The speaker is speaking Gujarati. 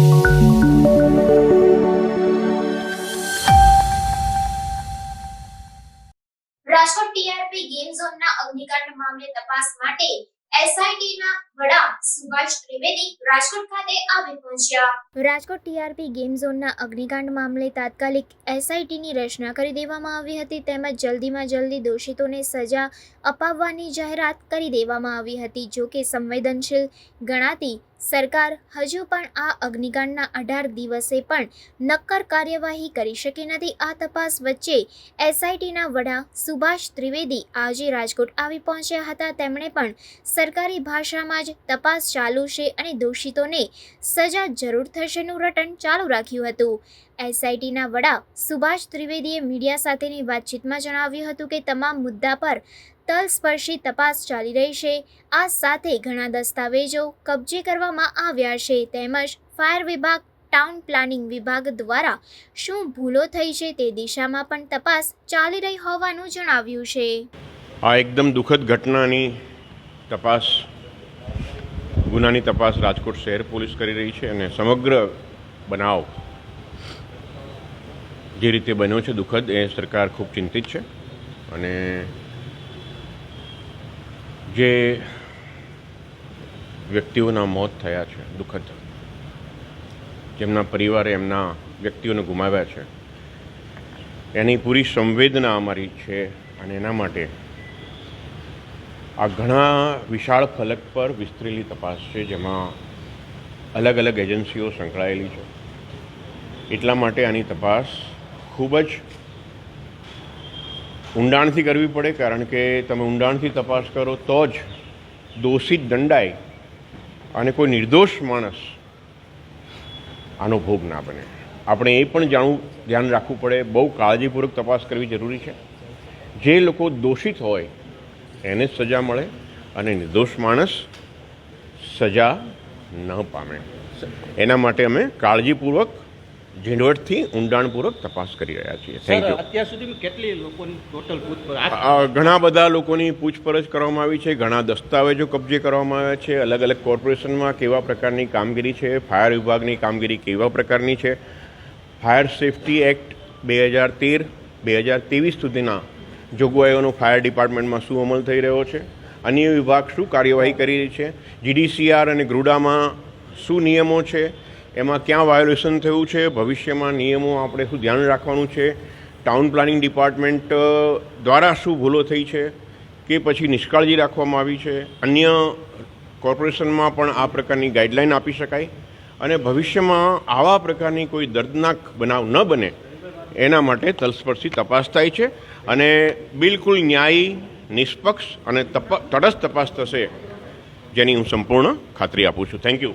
રાજકોટ ટીઆરપી ગેમ ઝોનના અગ્નિકાંડ મામલે તપાસ માટે એસઆઈટીના વડા સુભાષ ત્રિવેદી રાજકોટ ખાતે આવી પહોંચ્યા। રાજકોટ ટીઆરપી ગેમ ઝોનના અગ્નિકાંડ મામલે તાત્કાલિક એસઆઈટીની રચના કરી દેવામાં આવી હતી તેમજ જલ્દીમાં જલ્દી દોષિતોને સજા અપાવવાની જાહેરાત કરી દેવામાં આવી હતી। જો કે સંવેદનશીલ ગણાતી સરકાર હજુ પણ આ અગ્નિકાંડના 18 દિવસે પણ નક્કર કાર્યવાહી કરી શકી નથી। આ તપાસ વચ્ચે એસઆઈટીના વડા સુભાષ ત્રિવેદી આજે રાજકોટ આવી પહોંચ્યા હતા। તેમણે પણ સરકારી ભાષામાં જ તપાસ ચાલુ છે અને દોષિતોને સજા જરૂર થશેનું રટણ ચાલુ રાખ્યું હતું। એસઆઈટીના વડા સુભાષ ત્રિવેદીએ મીડિયા સાથેની વાતચીતમાં જણાવ્યું હતું કે તમામ મુદ્દા પર તલસ્પર્શી તપાસ ચાલી રહી છે। આ સાથે ઘણા દસ્તાવેજો કબજે કરવામાં આવ્યા છે તેમજ ફાયર વિભાગ ટાઉન પ્લાનિંગ વિભાગ દ્વારા શું ભૂલો થઈ છે તે દિશામાં પણ તપાસ ચાલી રહી હોવાનું જણાવ્યું છે। આ એકદમ દુઃખદ ઘટનાની તપાસ ગુનાની તપાસ રાજકોટ શહેર પોલીસ કરી રહી છે અને સમગ્ર બનાવ જે રીતે બન્યો છે દુઃખદ એ સરકાર ખૂબ ચિંતિત છે અને જે વ્યક્તિઓના મોત થયા છે દુઃખદ જેમના પરિવારે એમના વ્યક્તિઓને ગુમાવ્યા છે એની પૂરી સંવેદના અમારી છે અને એના માટે આ ઘણા વિશાળ ફલક પર વિસ્તરેલી તપાસ છે જેમાં અલગ અલગ એજન્સીઓ સંકળાયેલી છે। એટલા માટે આની તપાસ ખૂબ જ ઊંડાણથી કરવી પડે કારણ કે તમે ઊંડાણથી તપાસ કરો તો જ દોષિત દંડાય અને કોઈ નિર્દોષ માણસ આનો ભોગ ના બને। આપણે એ પણ ધ્યાન રાખવું પડે, બહુ કાળજીપૂર્વક તપાસ કરવી જરૂરી છે। જે લોકો દોષિત હોય એને જ સજા મળે અને નિર્દોષ માણસ સજા ન પામે એના માટે અમે કાળજીપૂર્વક ઝીણવટથી ઊંડાણપૂર્વક તપાસ કરી રહ્યા છીએ। Thank you. અત્યાર સુધી કેટલી લોકોની ટોટલ પૂછપરછ? ઘણા બધા લોકોની પૂછપરછ કરવામાં આવી છે, ઘણા દસ્તાવેજો કબજે કરવામાં આવ્યા છે, અલગ અલગ કોર્પોરેશનમાં કેવા પ્રકારની કામગીરી છે, ફાયર વિભાગની કામગીરી કેવા પ્રકારની છે, ફાયર સેફ્ટી એક્ટ 2013-2023 સુધીના જોગવાઈઓનો ફાયર ડિપાર્ટમેન્ટમાં શું અમલ થઈ રહ્યો છે, અન્ય વિભાગ શું કાર્યવાહી કરી રહી છે, જીડીસીઆર અને ગ્રુડામાં શું નિયમો છે, એમાં ક્યાં વાયોલેશન થયું છે, ભવિષ્યમાં નિયમો આપણે શું ધ્યાન રાખવાનું છે, ટાઉન પ્લાનિંગ ડિપાર્ટમેન્ટ દ્વારા શું ભૂલો થઈ છે કે પછી નિષ્કાળજી રાખવામાં આવી છે, અન્ય કોર્પોરેશનમાં પણ આ પ્રકારની ગાઈડલાઈન આપી શકાય અને ભવિષ્યમાં આવા પ્રકારની કોઈ દર્દનાક બનાવ ન બને એના માટે તલસ્પર્શી તપાસ થાય છે અને બિલકુલ ન્યાયી, નિષ્પક્ષ અને તટસ્થ તપાસ થશે જેની હું સંપૂર્ણ ખાતરી આપું છું। Thank you.